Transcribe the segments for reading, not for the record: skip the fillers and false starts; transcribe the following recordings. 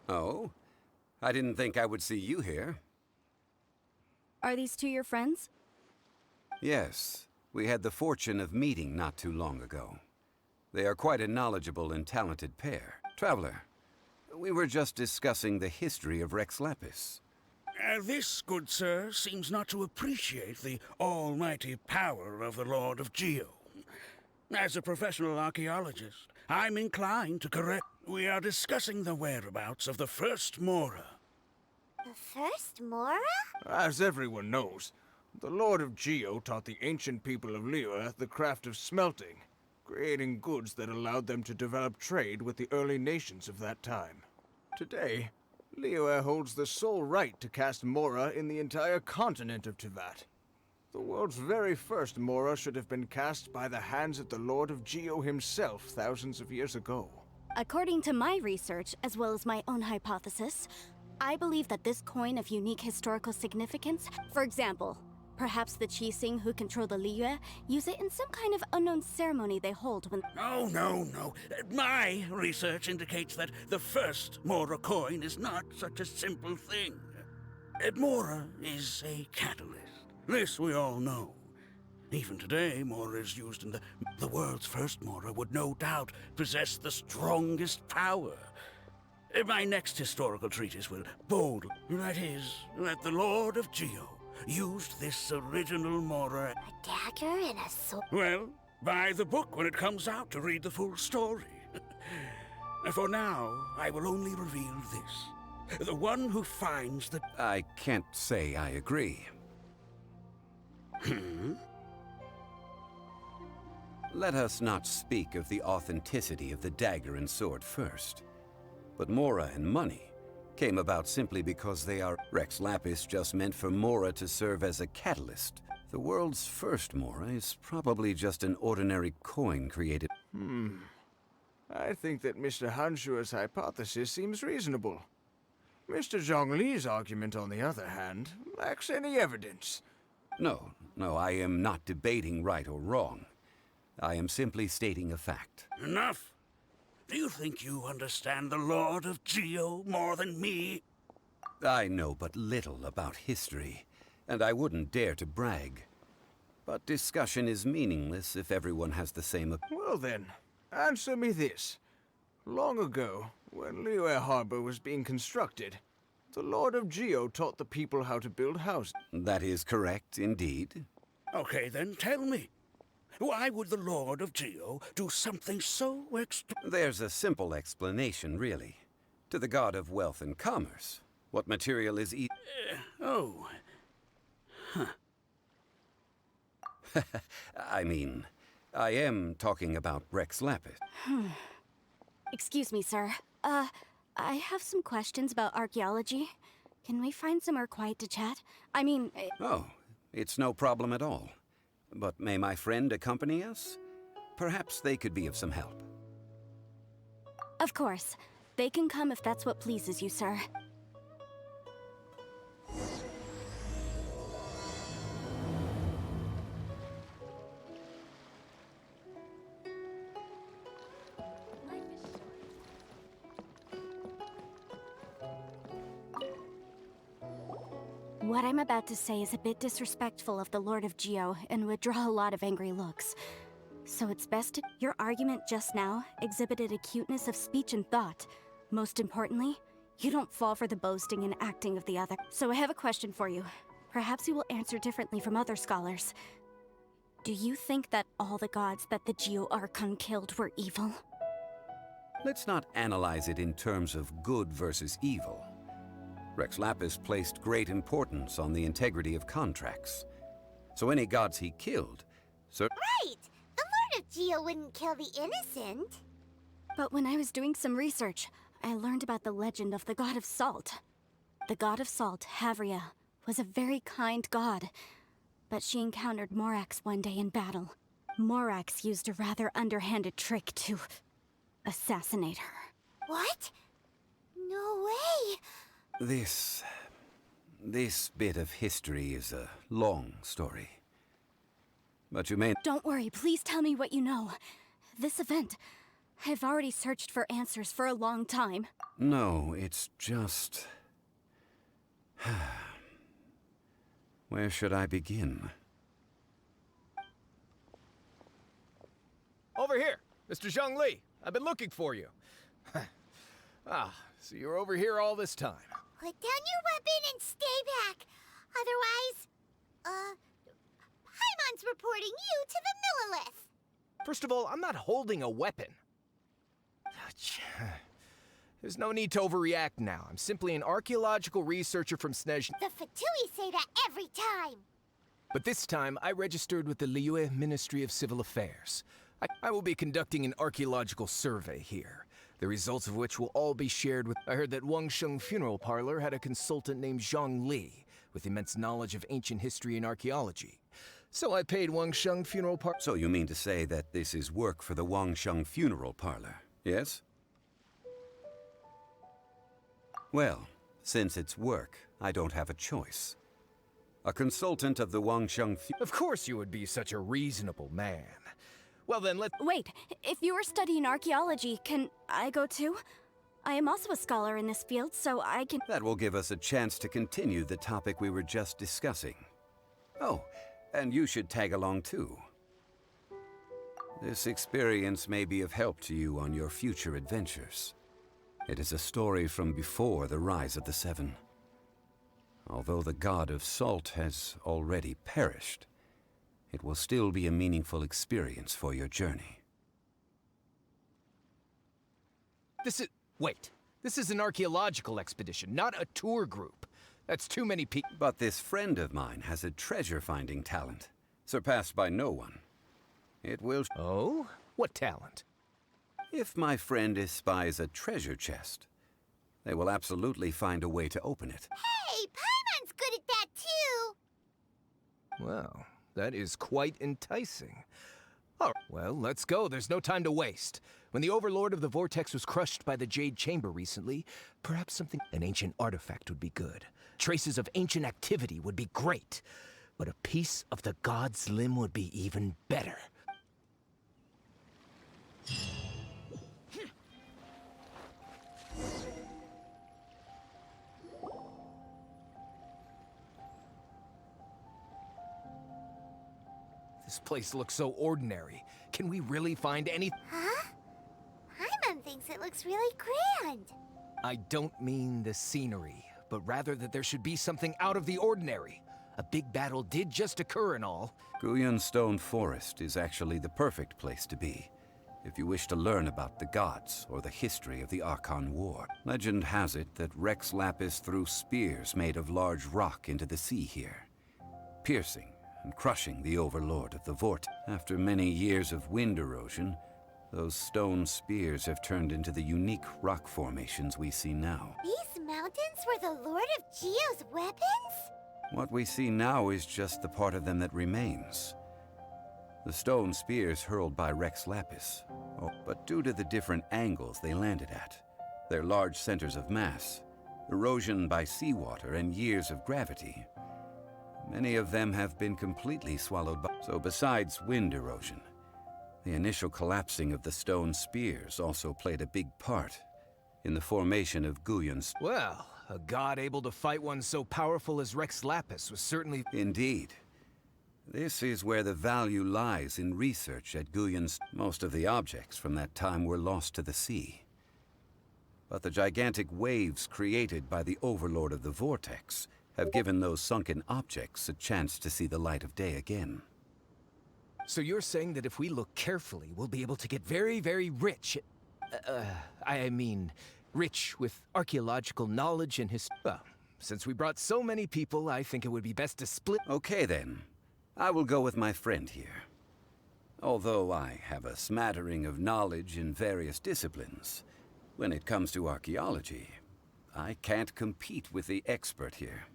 Oh? I didn't think I would see you here. Are these two your friends? Yes, we had the fortune of meeting not too long ago. They are quite a knowledgeable and talented pair. Traveler, we were just discussing the history of Rex Lapis. This, good sir, seems not to appreciate the almighty power of the Lord of Geo. As a professional archaeologist, I'm inclined to correct. We are discussing the whereabouts of the first Mora. The first Mora? As everyone knows, the Lord of Geo taught the ancient people of Liyue the craft of smelting, creating goods that allowed them to develop trade with the early nations of that time. Today, Liyue holds the sole right to cast Mora in the entire continent of Teyvat. The world's very first Mora should have been cast by the hands of the Lord of Geo himself thousands of years ago. According to my research, as well as my own hypothesis, I believe that this coin of unique historical significance, for example, perhaps the Qixing who control the Liyue use it in some kind of unknown ceremony they hold when— Oh, no. My research indicates that the first Mora coin is not such a simple thing. Mora is a catalyst. This we all know. Even today, Mora is used in the world's first Mora would no doubt possess the strongest power. My next historical treatise will boldly— that is, that the Lord of Geo used this original Mora— A dagger and a sword? Well, buy the book when it comes out to read the full story. For now, I will only reveal this. The one who finds the— I can't say I agree. Let us not speak of the authenticity of the dagger and sword first. But Mora and money came about simply because they are— Rex Lapis just meant for Mora to serve as a catalyst. The world's first Mora is probably just an ordinary coin created— I think that Mr. Hanshua's hypothesis seems reasonable. Mr. Zhong Li's argument, on the other hand, lacks any evidence. No, I am not debating right or wrong. I am simply stating a fact. Enough! Do you think you understand the Lord of Geo more than me? I know but little about history, and I wouldn't dare to brag. But discussion is meaningless if everyone has the same— Well then, answer me this. Long ago, when Liyue Harbor was being constructed, the Lord of Geo taught the people how to build houses. That is correct, indeed. Okay, then tell me. Why would the Lord of Geo do something so There's a simple explanation, really. To the god of wealth and commerce, what material is Oh. Huh. I mean, I am talking about Rex Lapis. Excuse me, sir. I have some questions about archaeology. Can we find somewhere quiet to chat? I mean— Oh, it's no problem at all. But may my friend accompany us? Perhaps they could be of some help. Of course. They can come if that's what pleases you, sir. What I'm about to say is a bit disrespectful of the Lord of Geo and would draw a lot of angry looks. So it's best to— Your argument just now exhibited acuteness of speech and thought. Most importantly, you don't fall for the boasting and acting of the other. So I have a question for you. Perhaps you will answer differently from other scholars. Do you think that all the gods that the Geo Archon killed were evil? Let's not analyze it in terms of good versus evil. Rex Lapis placed great importance on the integrity of contracts. So any gods he killed— Right! The Lord of Geo wouldn't kill the innocent. But when I was doing some research, I learned about the legend of the god of salt. The god of salt, Havria, was a very kind god. But she encountered Morax one day in battle. Morax used a rather underhanded trick to assassinate her. What? No way! This bit of history is a long story. But you may— Don't worry, please tell me what you know. This event, I've already searched for answers for a long time. No, it's just... Where should I begin? Over here, Mr. Zhang Li. I've been looking for you. So you're over here all this time. Put down your weapon and stay back. Otherwise, Paimon's reporting you to the Millilith. First of all, I'm not holding a weapon. There's no need to overreact now. I'm simply an archaeological researcher from Snej. The Fatui say that every time. But this time, I registered with the Liyue Ministry of Civil Affairs. I will be conducting an archaeological survey here, the results of which will all be shared with... I heard that Wangsheng Funeral Parlor had a consultant named Zhang Li, with immense knowledge of ancient history and archaeology. So I paid Wangsheng Funeral Parlor... So you mean to say that this is work for the Wangsheng Funeral Parlor, yes? Well, since it's work, I don't have a choice. A consultant of the Wangsheng Of course you would be such a reasonable man. Well then, Wait, if you are studying archaeology, can I go too? I am also a scholar in this field, so I can... That will give us a chance to continue the topic we were just discussing. Oh, and you should tag along too. This experience may be of help to you on your future adventures. It is a story from before the rise of the Seven. Although the god of salt has already perished, it will still be a meaningful experience for your journey. Wait. This is an archaeological expedition, not a tour group. That's too many people. But this friend of mine has a treasure-finding talent, surpassed by no one. It will... Oh? What talent? If my friend espies a treasure chest, they will absolutely find a way to open it. Hey, Paimon's good at that too. Well, that is quite enticing. All right, well, let's go. There's no time to waste. When the Overlord of the Vortex was crushed by the Jade Chamber recently, perhaps an ancient artifact would be good. Traces of ancient activity would be great. But a piece of the god's limb would be even better. This place looks so ordinary. Can we really find any... Huh? Paimon thinks it looks really grand. I don't mean the scenery, but rather that there should be something out of the ordinary. A big battle did just occur and all. Guyan Stone Forest is actually the perfect place to be, if you wish to learn about the gods or the history of the Archon War. Legend has it that Rex Lapis threw spears made of large rock into the sea here, piercing and crushing the Overlord of the Vortex. After many years of wind erosion, those stone spears have turned into the unique rock formations we see now. These mountains were the Lord of Geo's weapons? What we see now is just the part of them that remains. The stone spears hurled by Rex Lapis. Oh, but due to the different angles they landed at, their large centers of mass, erosion by seawater, and years of gravity, many of them have been completely swallowed by... So besides wind erosion, the initial collapsing of the stone spears also played a big part in the formation of Guyan's... Well, a god able to fight one so powerful as Rex Lapis was certainly... Indeed. This is where the value lies in research at Guyan's... Most of the objects from that time were lost to the sea. But the gigantic waves created by the Overlord of the Vortex have given those sunken objects a chance to see the light of day again. So you're saying that if we look carefully, we'll be able to get very, very rich... I mean, rich with archaeological knowledge and well, since we brought so many people, I think it would be best to split... Okay then. I will go with my friend here. Although I have a smattering of knowledge in various disciplines, when it comes to archaeology, I can't compete with the expert here.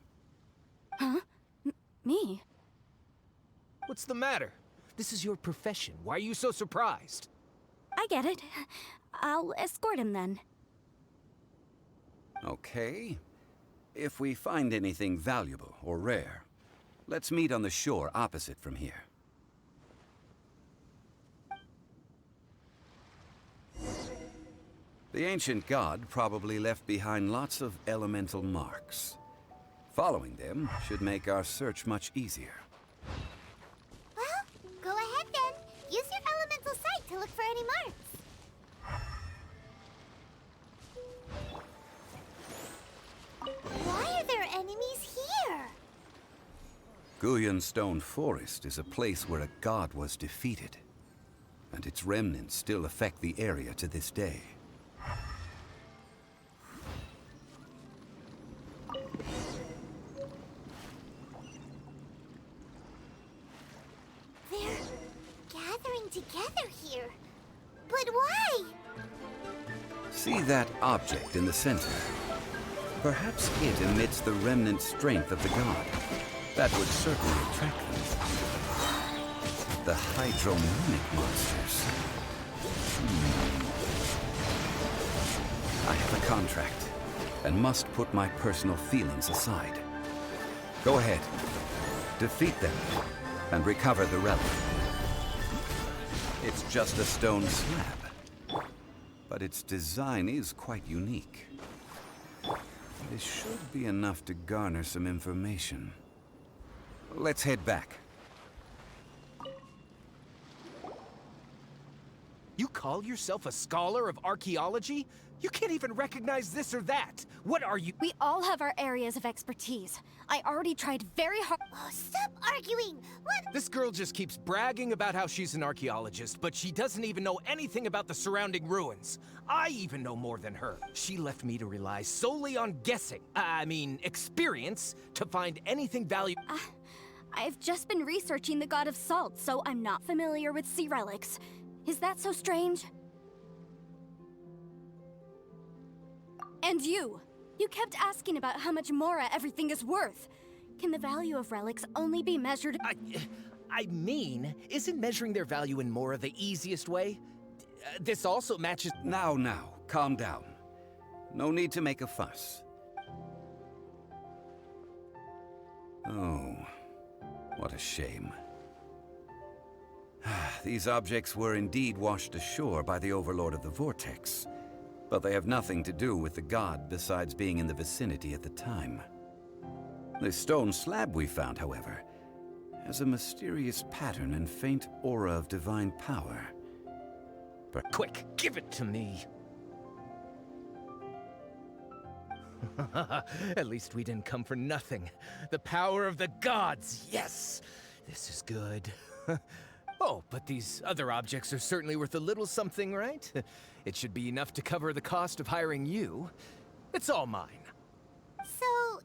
Huh? Me? What's the matter? This is your profession. Why are you so surprised? I get it. I'll escort him then. Okay. If we find anything valuable or rare, let's meet on the shore opposite from here. The ancient god probably left behind lots of elemental marks. Following them should make our search much easier. Well, go ahead then. Use your elemental sight to look for any marks. Why are there enemies here? Guyan Stone Forest is a place where a god was defeated, and its remnants still affect the area to this day. They're gathering together here. But why? See that object in the center? Perhaps it emits the remnant strength of the god. That would certainly attract them. The hydromimic monsters. I have a contract, and must put my personal feelings aside. Go ahead. Defeat them, and recover the relic. It's just a stone slab, but its design is quite unique. This should be enough to garner some information. Let's head back. You call yourself a scholar of archaeology? You can't even recognize this or that. What are you? We all have our areas of expertise. I already tried very hard. Oh, stop arguing! What? This girl just keeps bragging about how she's an archaeologist, but she doesn't even know anything about the surrounding ruins. I even know more than her. She left me to rely solely on guessing, experience, to find anything valuable. I've just been researching the god of salt, so I'm not familiar with sea relics. Is that so strange? And you kept asking about how much Mora everything is worth. Can the value of relics only be measured? Isn't measuring their value in Mora the easiest way? This also matches. Now, calm down. No need to make a fuss. Oh, what a shame. These objects were indeed washed ashore by the Overlord of the Vortex, but they have nothing to do with the god besides being in the vicinity at the time. The stone slab we found, however, has a mysterious pattern and faint aura of divine power. Quick, give it to me. At least we didn't come for nothing. The power of the gods, yes! This is good. Oh, but these other objects are certainly worth a little something, right? It should be enough to cover the cost of hiring you. It's all mine. So,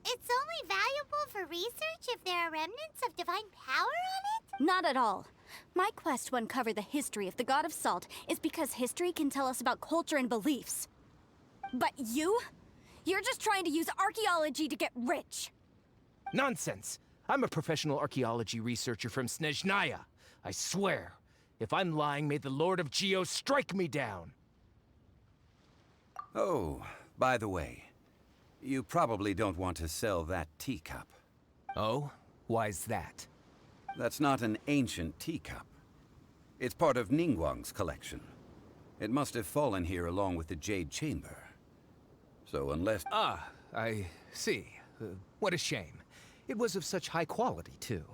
it's only valuable for research if there are remnants of divine power on it? Not at all. My quest to uncover the history of the god of salt is because history can tell us about culture and beliefs. But you're just trying to use archaeology to get rich. Nonsense! I'm a professional archaeology researcher from Snezhnaya. I swear, if I'm lying, may the Lord of Geo strike me down. Oh, by the way, you probably don't want to sell that teacup. Oh? Why's that? That's not an ancient teacup. It's part of Ningguang's collection. It must have fallen here along with the Jade Chamber. So unless... Ah, I see. What a shame. It was of such high quality, too.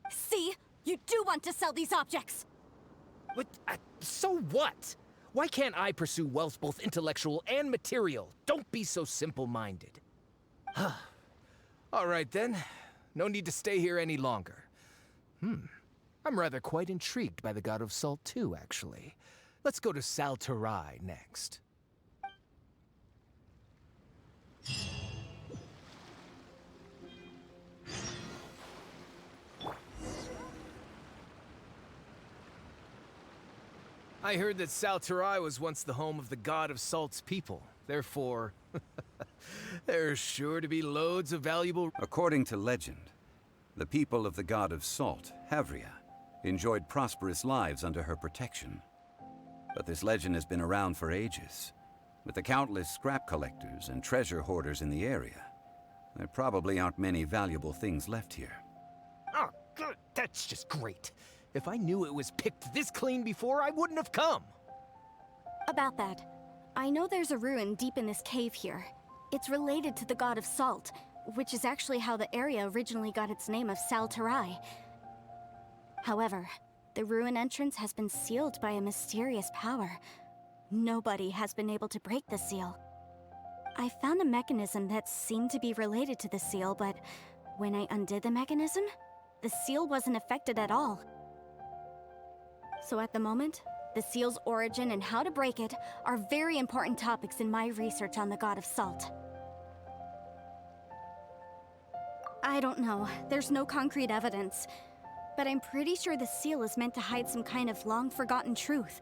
See? You do want to sell these objects! What? So what? Why can't I pursue wealth both intellectual and material? Don't be so simple-minded. All right, then. No need to stay here any longer. I'm rather quite intrigued by the God of Salt, too, actually. Let's go to Saltarai next. I heard that Saltarai was once the home of the God of Salt's people. Therefore, there's sure to be loads of valuable... According to legend, the people of the god of salt, Havria, enjoyed prosperous lives under her protection. But this legend has been around for ages. With the countless scrap collectors and treasure hoarders in the area, there probably aren't many valuable things left here. Oh, good. That's just great. If I knew it was picked this clean before, I wouldn't have come. About that, I know there's a ruin deep in this cave here. It's related to the god of salt, which is actually how the area originally got its name of Sal Tarai. However, the ruin entrance has been sealed by a mysterious power. Nobody has been able to break the seal. I found a mechanism that seemed to be related to the seal, but when I undid the mechanism, the seal wasn't affected at all. So at the moment, the seal's origin and how to break it are very important topics in my research on the god of salt. I don't know, there's no concrete evidence, but I'm pretty sure the seal is meant to hide some kind of long-forgotten truth.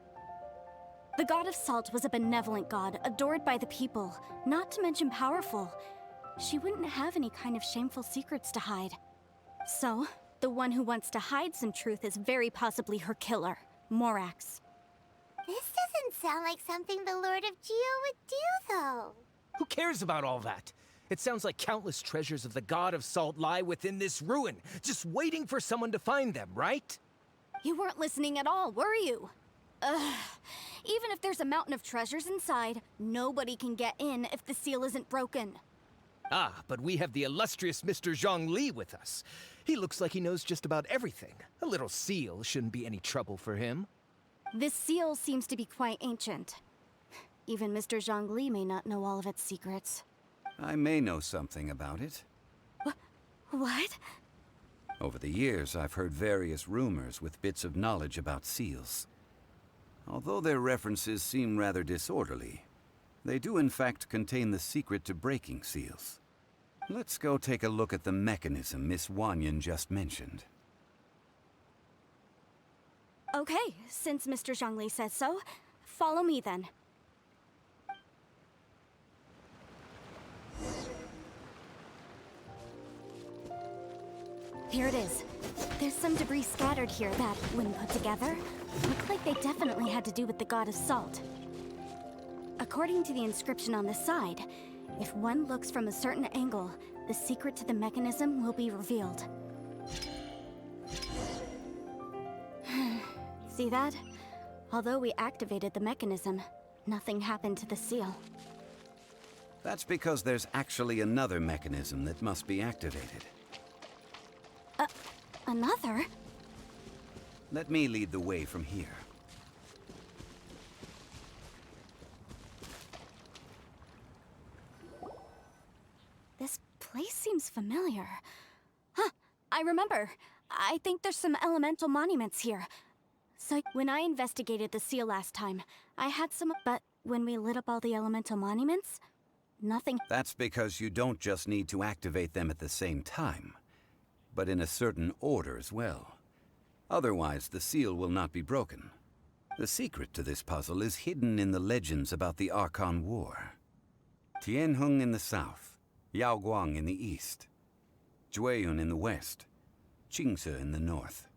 The god of salt was a benevolent god, adored by the people, not to mention powerful. She wouldn't have any kind of shameful secrets to hide. So, the one who wants to hide some truth is very possibly her killer, Morax. This doesn't sound like something the Lord of Geo would do, though. Who cares about all that? It sounds like countless treasures of the god of salt lie within this ruin, just waiting for someone to find them, right? You weren't listening at all, were you? Even if there's a mountain of treasures inside, nobody can get in if the seal isn't broken. Ah, but we have the illustrious Mr. Zhong Li with us. He looks like he knows just about everything. A little seal shouldn't be any trouble for him. This seal seems to be quite ancient. Even Mr. Zhong Li may not know all of its secrets. I may know something about it. What? Over the years, I've heard various rumors with bits of knowledge about seals. Although their references seem rather disorderly, they do in fact contain the secret to breaking seals. Let's go take a look at the mechanism Miss Wanyan just mentioned. Okay, since Mr. Zhongli says so, follow me then. Here it is. There's some debris scattered here that, when put together, look like they definitely had to do with the god of salt. According to the inscription on the side, if one looks from a certain angle, the secret to the mechanism will be revealed. See that? Although we activated the mechanism, nothing happened to the seal. That's because there's actually another mechanism that must be activated. Another? Let me lead the way from here. This place seems familiar. Huh, I remember. I think there's some elemental monuments here. So, when I investigated the seal last time, I had some, but when we lit up all the elemental monuments, nothing. That's because you don't just need to activate them at the same time, but in a certain order as well. Otherwise, the seal will not be broken. The secret to this puzzle is hidden in the legends about the Archon War. Tianheng in the south, Yaoguang in the east, Jueyun in the west, Qingce in the north.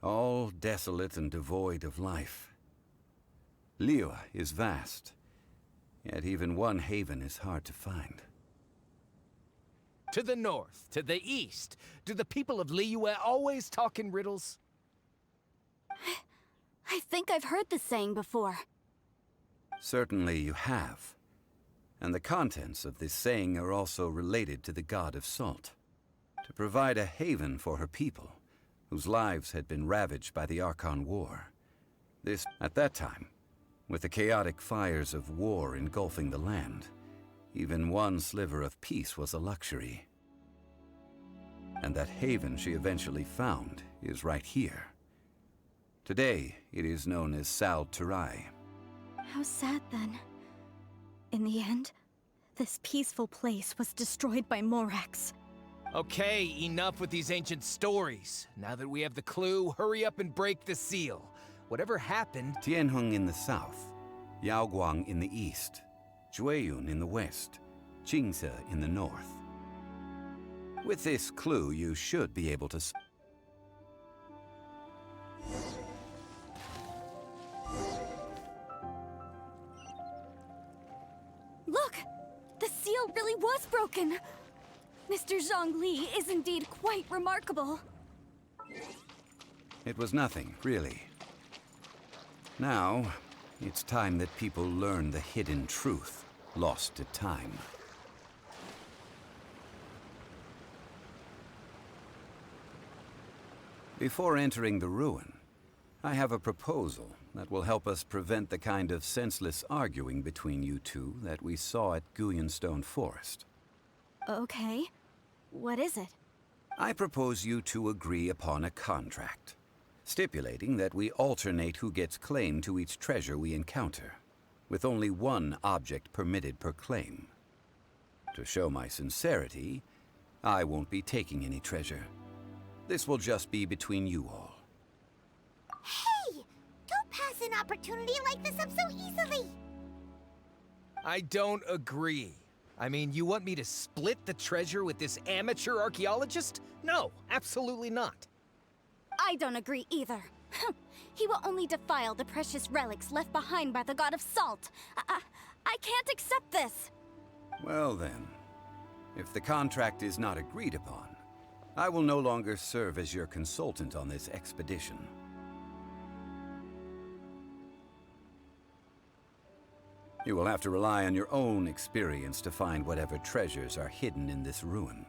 All desolate and devoid of life. Liyue is vast, yet even one haven is hard to find. To the north, to the east. Do the people of Liyue always talk in riddles? I think I've heard this saying before. Certainly you have. And the contents of this saying are also related to the god of salt. To provide a haven for her people, whose lives had been ravaged by the Archon War. This, at that time, with the chaotic fires of war engulfing the land, even one sliver of peace was a luxury. And that haven she eventually found is right here. Today, it is known as Sal Tarai. How sad then. In the end, this peaceful place was destroyed by Morax. Okay, enough with these ancient stories. Now that we have the clue, hurry up and break the seal. Whatever happened... Tianheng in the south, Yaoguang in the east, Jueyun in the west, Qingce in the north. With this clue, you should be able to... Look! The seal really was broken! Mr. Zhong Li is indeed quite remarkable. It was nothing, really. Now, It's time that people learn the hidden truth, lost to time. Before entering the ruin, I have a proposal that will help us prevent the kind of senseless arguing between you two that we saw at Guyonstone Forest. Okay. What is it? I propose you two agree upon a contract, stipulating that we alternate who gets claim to each treasure we encounter, with only one object permitted per claim. To show my sincerity, I won't be taking any treasure. This will just be between you all. Hey! Don't pass an opportunity like this up so easily! I don't agree. I mean, you want me to split the treasure with this amateur archaeologist? No, absolutely not. I don't agree either. He will only defile the precious relics left behind by the god of salt. I can't accept this. Well then, if the contract is not agreed upon, I will no longer serve as your consultant on this expedition. You will have to rely on your own experience to find whatever treasures are hidden in this ruin,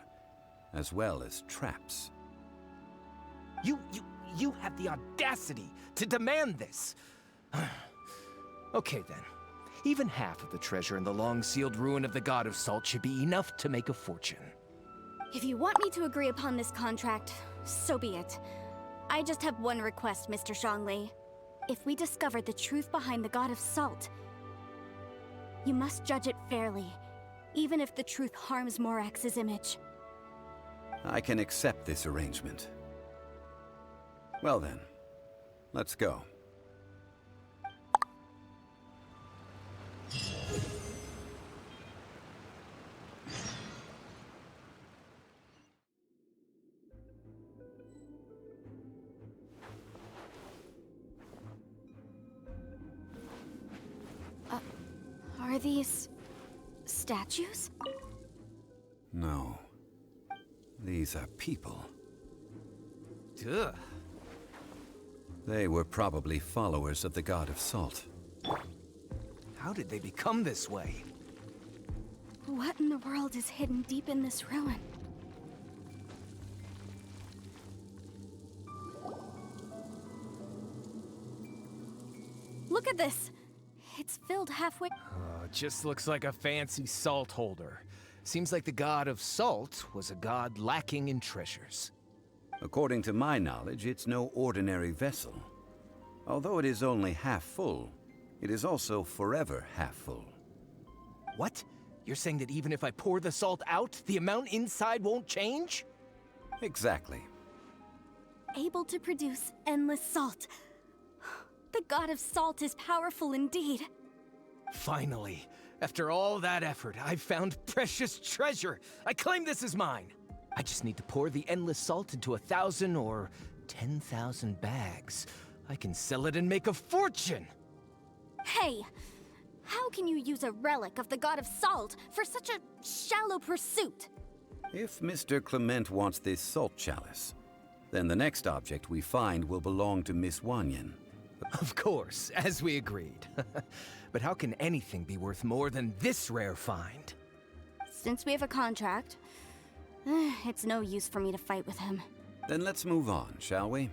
as well as traps. You have the audacity to demand this. Okay then. Even half of the treasure in the long-sealed ruin of the God of Salt should be enough to make a fortune. If you want me to agree upon this contract, so be it. I just have one request, Mr. Zhang Li. If we discover the truth behind the God of Salt, you must judge it fairly, even if the truth harms Morax's image. I can accept this arrangement. Well then, let's go. Are these statues? No. These are people. Ugh. They were probably followers of the God of Salt. How did they become this way? What in the world is hidden deep in this ruin? Look at this! It's filled halfway. Oh, it just looks like a fancy salt holder. Seems like the God of Salt was a god lacking in treasures. According to my knowledge, it's no ordinary vessel. Although it is only half full, it is also forever half full. What? You're saying that even if I pour the salt out, the amount inside won't change? Exactly. Able to produce endless salt. The God of Salt is powerful indeed. Finally, after all that effort, I've found precious treasure. I claim this as mine. I just need to pour the endless salt into 1,000 or 10,000 bags. I can sell it and make a fortune! Hey! How can you use a relic of the God of Salt for such a shallow pursuit? If Mr. Clement wants this salt chalice, then the next object we find will belong to Miss Wanyan. Of course, as we agreed. But how can anything be worth more than this rare find? Since we have a contract, it's no use for me to fight with him. Then let's move on, shall we?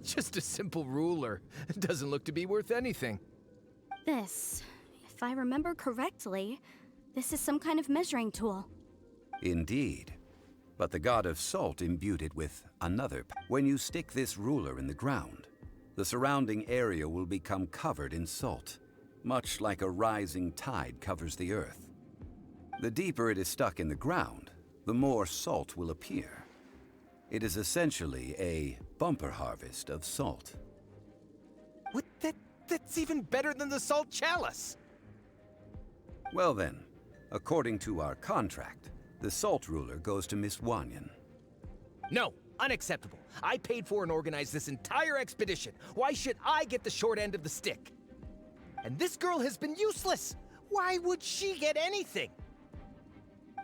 Just a simple ruler. It doesn't look to be worth anything. This, if I remember correctly, this is some kind of measuring tool. Indeed. But the God of Salt imbued it with another. When you stick this ruler in the ground, the surrounding area will become covered in salt, much like a rising tide covers the earth. The deeper it is stuck in the ground, the more salt will appear. It is essentially a bumper harvest of salt. What? That's even better than the salt chalice! Well then, according to our contract, the salt ruler goes to Miss Wanyan. No, unacceptable. I paid for and organized this entire expedition. Why should I get the short end of the stick? and this girl has been useless. Why would she get anything?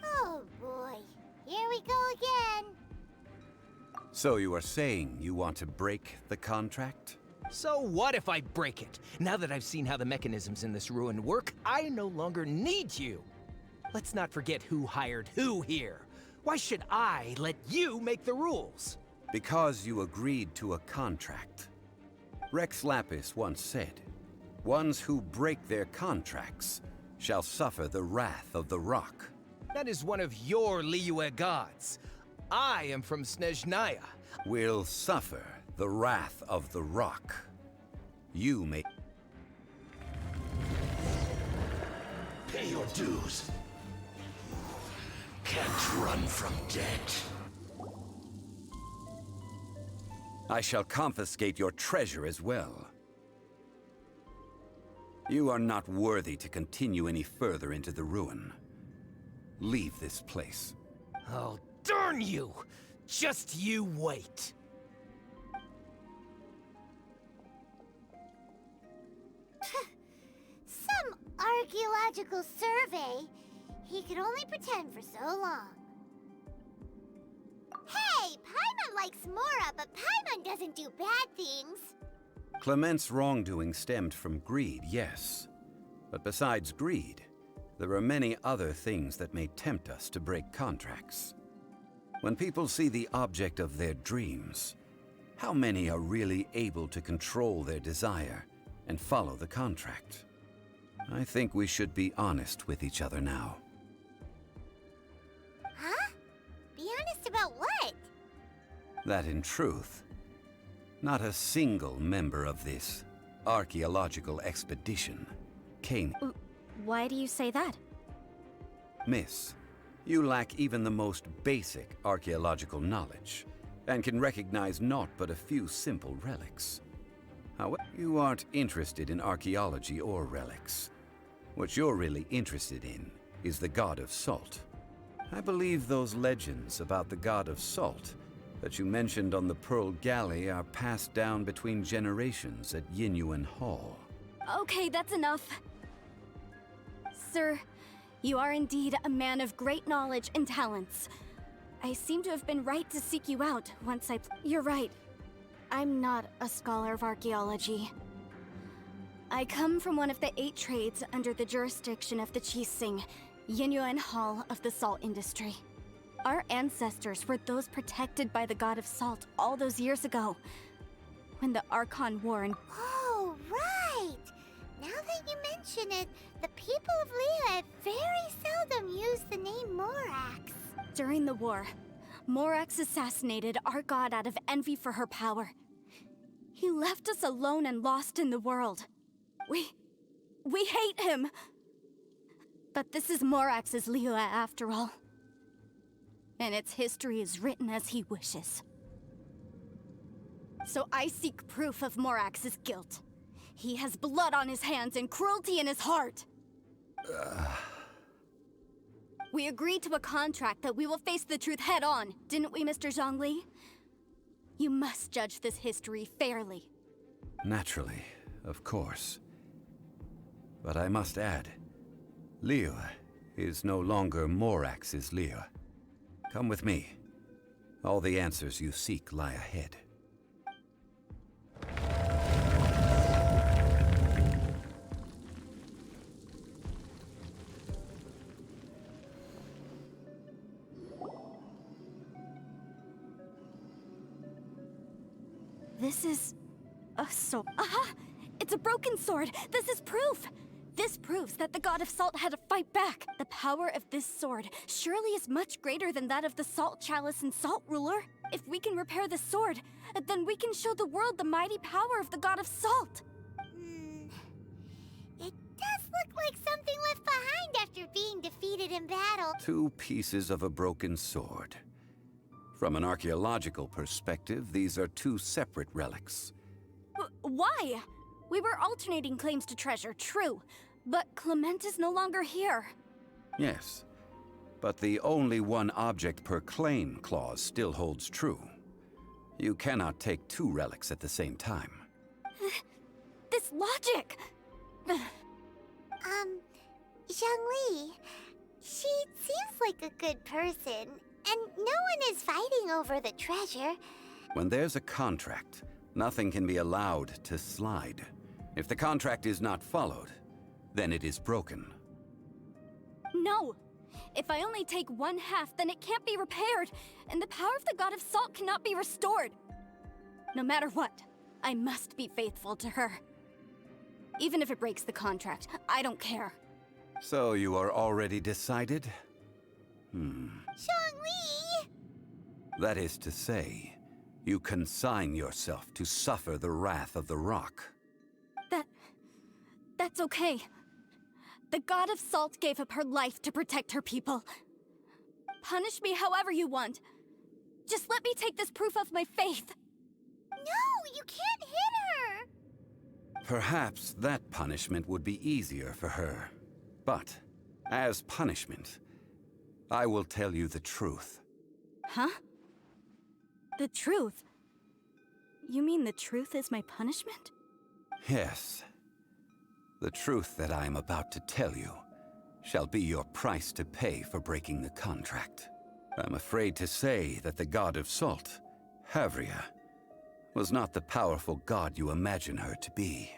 Oh boy, here we go again. So you are saying you want to break the contract? So what if I break it? Now that I've seen how the mechanisms in this ruin work, I no longer need you. Let's not forget who hired who here. Why should I let you make the rules? Because you agreed to a contract. Rex Lapis once said, "Ones who break their contracts shall suffer the wrath of the rock." That is one of your Liyue gods. I am from Snezhnaya. Will suffer the wrath of the rock. You may... Pay your dues. Can't run from debt. I shall confiscate your treasure as well. You are not worthy to continue any further into the ruin. Leave this place. Oh, darn you! Just you wait. Some archaeological survey. He could only pretend for so long. Hey, Paimon likes Mora, but Paimon doesn't do bad things. Clement's wrongdoing stemmed from greed, yes. But besides greed, there are many other things that may tempt us to break contracts. When people see the object of their dreams, how many are really able to control their desire and follow the contract? I think we should be honest with each other now. Huh? Be honest about what? That in truth, not a single member of this archaeological expedition came. Why do you say that? Miss, you lack even the most basic archaeological knowledge, and can recognize naught but a few simple relics. However, you aren't interested in archaeology or relics. What you're really interested in is the god of salt. I believe those legends about the god of salt that you mentioned on the Pearl Galley are passed down between generations at Yinyuan Hall. Okay, that's enough. Sir, you are indeed a man of great knowledge and talents. I seem to have been right to seek you out once You're right. I'm not a scholar of archaeology. I come from one of the 8 trades under the jurisdiction of the Qixing, Yinyuan Hall of the salt industry. Our ancestors were those protected by the god of salt all those years ago, when the Archon War and... Oh, right! Now that you mention it, the people of Liyue very seldom use the name Morax. During the war, Morax assassinated our god out of envy for her power. He left us alone and lost in the world. We hate him! But this is Morax's Liyue after all. And its history is written as he wishes. So I seek proof of Morax's guilt. He has blood on his hands and cruelty in his heart. We agreed to a contract that we will face the truth head on, didn't we, Mr. Zhang Li? You must judge this history fairly. Naturally, of course. But I must add, Liyue is no longer Morax's Liyue. Come with me. All the answers you seek lie ahead. This is a sword. Aha! It's a broken sword! This is proof! This proves that the god of salt had to fight back. The power of this sword surely is much greater than that of the salt chalice and salt ruler. If we can repair the sword, then we can show the world the mighty power of the god of salt. It does look like something left behind after being defeated in battle. 2 pieces of a broken sword. From an archaeological perspective, these are 2 separate relics. Why? We were alternating claims to treasure, true. But Clement is no longer here. Yes, but the only 1 object per claim clause still holds true. You cannot take 2 relics at the same time. This logic! Zhang Li, she seems like a good person, and no one is fighting over the treasure. When there's a contract, nothing can be allowed to slide. If the contract is not followed, then it is broken. No! If I only take one half, then it can't be repaired, and the power of the God of Salt cannot be restored. No matter what, I must be faithful to her. Even if it breaks the contract, I don't care. So you are already decided? Zhang Li! That is to say, you consign yourself to suffer the wrath of the rock. That's okay. The God of Salt gave up her life to protect her people. Punish me however you want. Just let me take this proof of my faith. No, you can't hit her! Perhaps that punishment would be easier for her. But, as punishment, I will tell you the truth. Huh? The truth? You mean the truth is my punishment? Yes. The truth that I am about to tell you shall be your price to pay for breaking the contract. I'm afraid to say that the God of Salt, Havria, was not the powerful god you imagine her to be.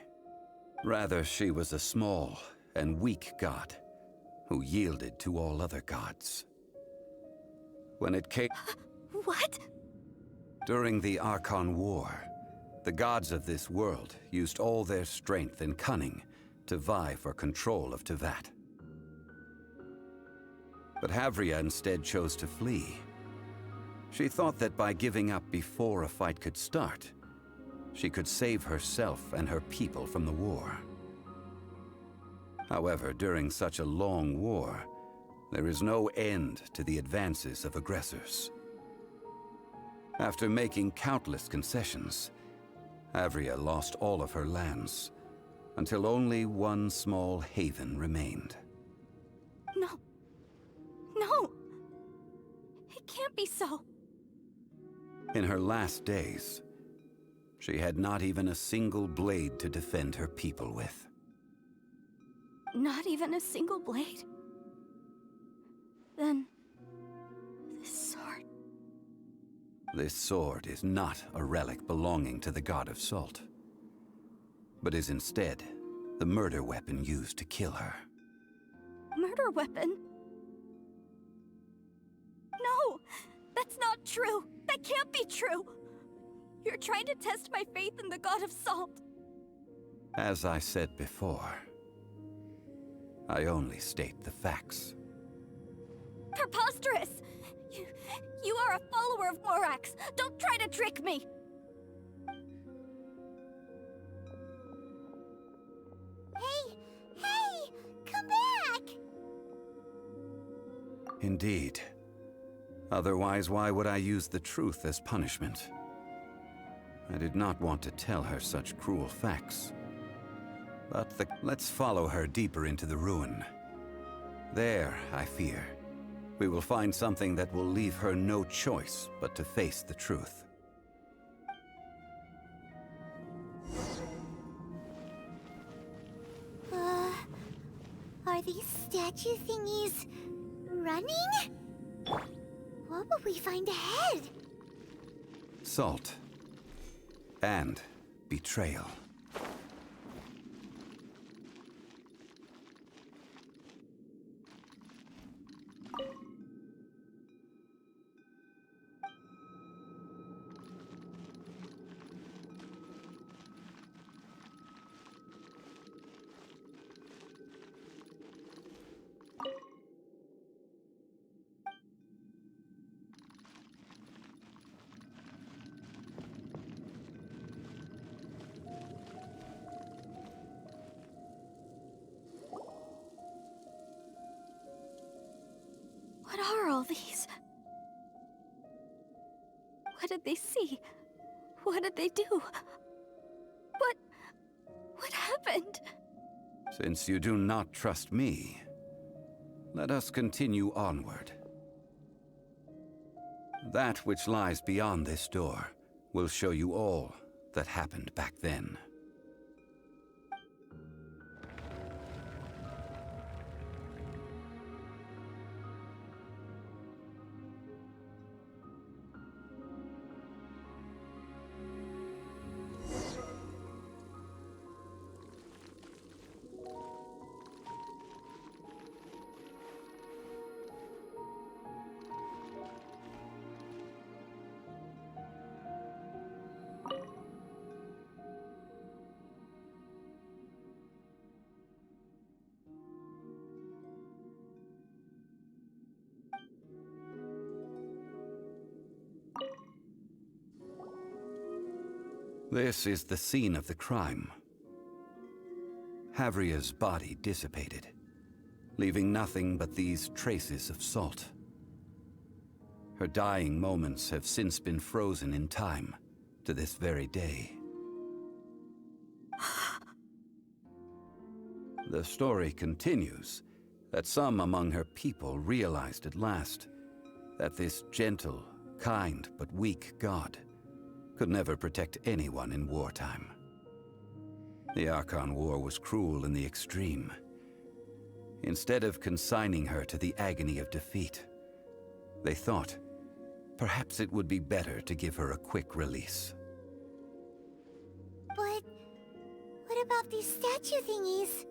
Rather, she was a small and weak god who yielded to all other gods. When it came... What? During the Archon War, the gods of this world used all their strength and cunning to vie for control of Tevat. But Havria instead chose to flee. She thought that by giving up before a fight could start, she could save herself and her people from the war. However, during such a long war, there is no end to the advances of aggressors. After making countless concessions, Havria lost all of her lands, until only one small haven remained. No. No! It can't be so. In her last days, she had not even a single blade to defend her people with. Not even a single blade? Then... this sword... This sword is not a relic belonging to the God of Salt, but is instead the murder weapon used to kill her. Murder weapon? No! That's not true! That can't be true! You're trying to test my faith in the God of Salt! As I said before, I only state the facts. Preposterous! You are a follower of Morax! Don't try to trick me! Hey! Come back! Indeed. Otherwise, why would I use the truth as punishment? I did not want to tell her such cruel facts. But let's follow her deeper into the ruin. There, I fear, we will find something that will leave her no choice but to face the truth. Are these statue thingies running? What will we find ahead? Salt. And betrayal. What are all these? What did they see? What did they do? What happened? Since you do not trust me, let us continue onward. That which lies beyond this door will show you all that happened back then. This is the scene of the crime. Havria's body dissipated, leaving nothing but these traces of salt. Her dying moments have since been frozen in time to this very day. The story continues that some among her people realized at last that this gentle, kind, but weak god could never protect anyone in wartime. The Archon War was cruel in the extreme. Instead of consigning her to the agony of defeat, they thought perhaps it would be better to give her a quick release. But what about these statue thingies?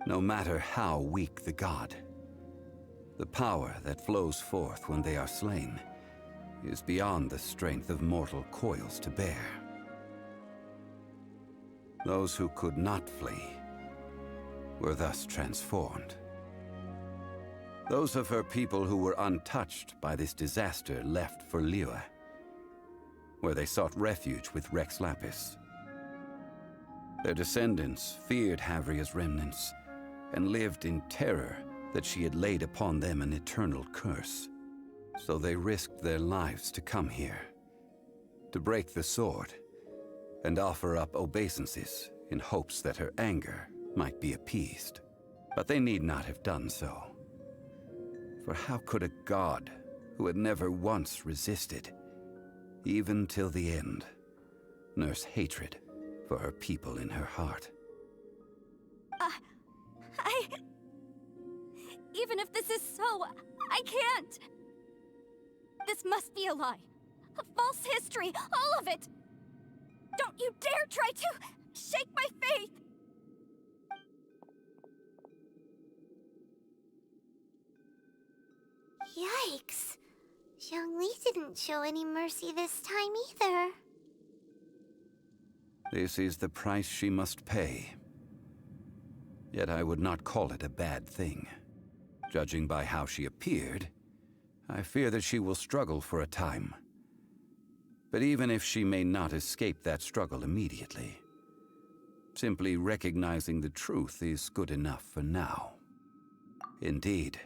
No matter how weak the god, the power that flows forth when they are slain is beyond the strength of mortal coils to bear. Those who could not flee were thus transformed. Those of her people who were untouched by this disaster left for Liyue, where they sought refuge with Rex Lapis. Their descendants feared Havria's remnants and lived in terror that she had laid upon them an eternal curse. So they risked their lives to come here, to break the sword, and offer up obeisances in hopes that her anger might be appeased. But they need not have done so. For how could a god who had never once resisted, even till the end, nurse hatred for her people in her heart? Even if this is so, I can't! This must be a lie. A false history, all of it! Don't you dare try to shake my faith! Yikes. Zhang Li didn't show any mercy this time either. This is the price she must pay. Yet I would not call it a bad thing. Judging by how she appeared, I fear that she will struggle for a time. But even if she may not escape that struggle immediately, simply recognizing the truth is good enough for now. Indeed,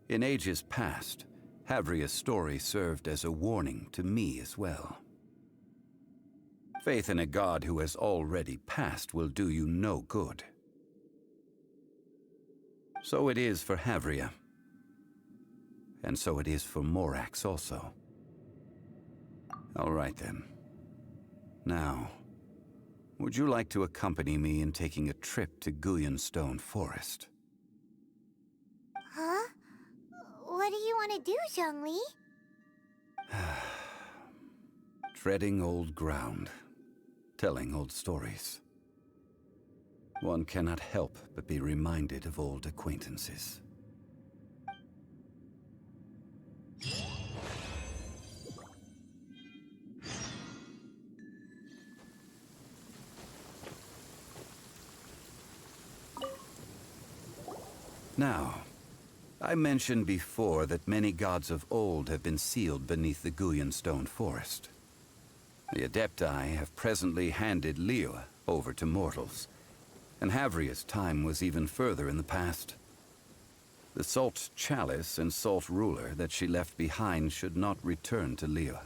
in ages past, Havria's story served as a warning to me as well. Faith in a god who has already passed will do you no good. So it is for Havria. And so it is for Morax also. All right then. Now, would you like to accompany me in taking a trip to Guyanstone Forest? Huh? What do you want to do, Zhang Li? Treading old ground, telling old stories. One cannot help but be reminded of old acquaintances. Now, I mentioned before that many gods of old have been sealed beneath the Guyanstone Forest. The Adepti have presently handed Liyue over to mortals, and Havria's time was even further in the past. The Salt Chalice and Salt Ruler that she left behind should not return to Liyue.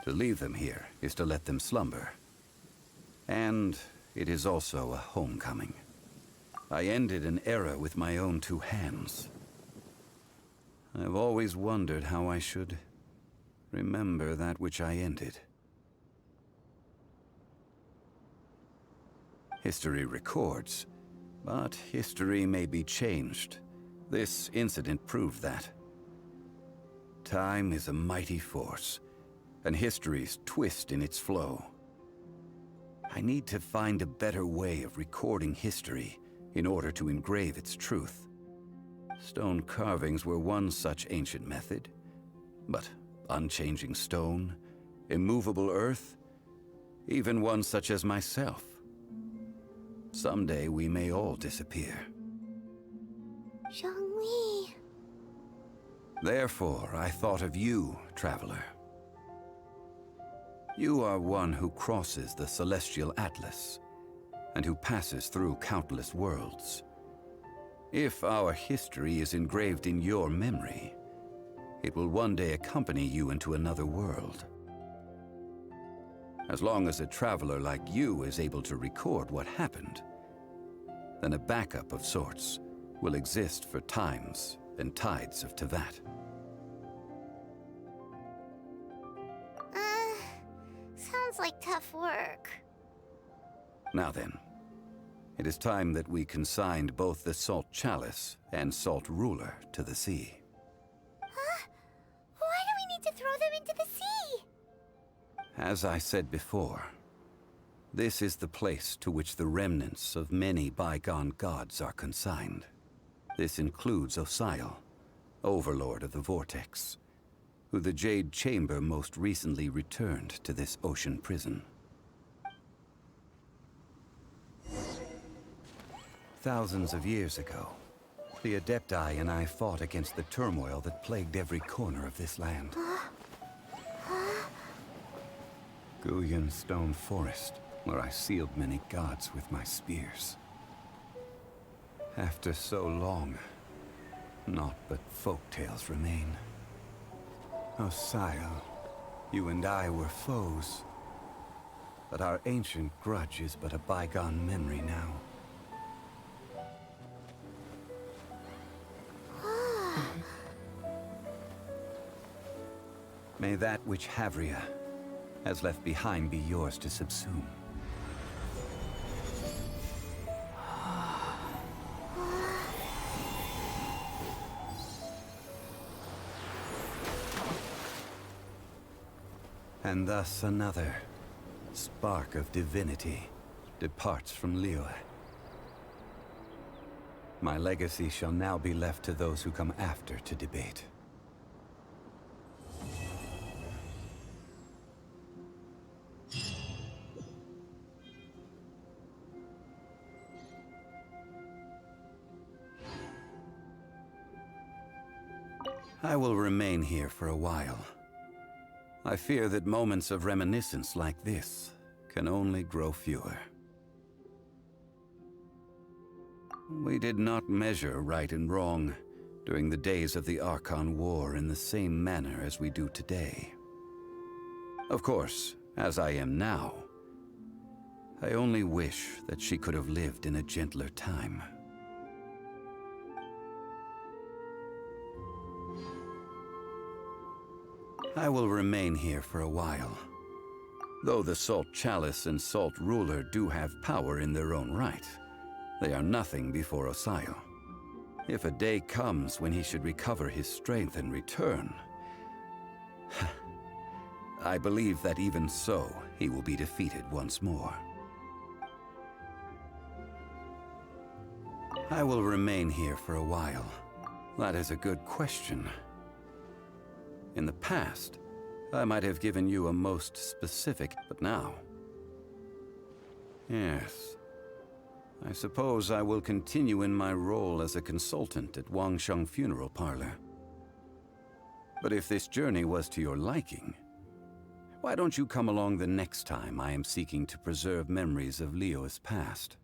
To leave them here is to let them slumber. And it is also a homecoming. I ended an era with my own two hands. I've always wondered how I should remember that which I ended. History records, but history may be changed. This incident proved that. Time is a mighty force, and history's twist in its flow. I need to find a better way of recording history in order to engrave its truth. Stone carvings were one such ancient method, but unchanging stone, immovable earth, even one such as myself. Someday we may all disappear. Zhang Li. Therefore, I thought of you, traveler. You are one who crosses the celestial atlas, and who passes through countless worlds. If our history is engraved in your memory, it will one day accompany you into another world. As long as a traveler like you is able to record what happened, then a backup of sorts will exist for times and tides of Tevat. Sounds like tough work. Now then, it is time that we consigned both the Salt Chalice and Salt Ruler to the sea. Huh? Why do we need to throw them into the sea? As I said before, this is the place to which the remnants of many bygone gods are consigned. This includes Osial, Overlord of the Vortex, who the Jade Chamber most recently returned to this ocean prison. Thousands of years ago, the Adepti and I fought against the turmoil that plagued every corner of this land. Guyan Stone Forest, where I sealed many gods with my spears. After so long, naught but folktales remain. Osial, you and I were foes, but our ancient grudge is but a bygone memory now. May that which Havria has left behind be yours to subsume. And thus another spark of divinity departs from Liyue. My legacy shall now be left to those who come after to debate. I will remain here for a while. I fear that moments of reminiscence like this can only grow fewer. We did not measure right and wrong during the days of the Archon War in the same manner as we do today. Of course, as I am now, I only wish that she could have lived in a gentler time. I will remain here for a while. Though the Salt Chalice and Salt Ruler do have power in their own right, they are nothing before Osial. If a day comes when he should recover his strength and return, I believe that even so, he will be defeated once more. I will remain here for a while. That is a good question. In the past, I might have given you a most specific, but now... Yes. I suppose I will continue in my role as a consultant at Wangsheng Funeral Parlor. But if this journey was to your liking, why don't you come along the next time I am seeking to preserve memories of Liyue's past?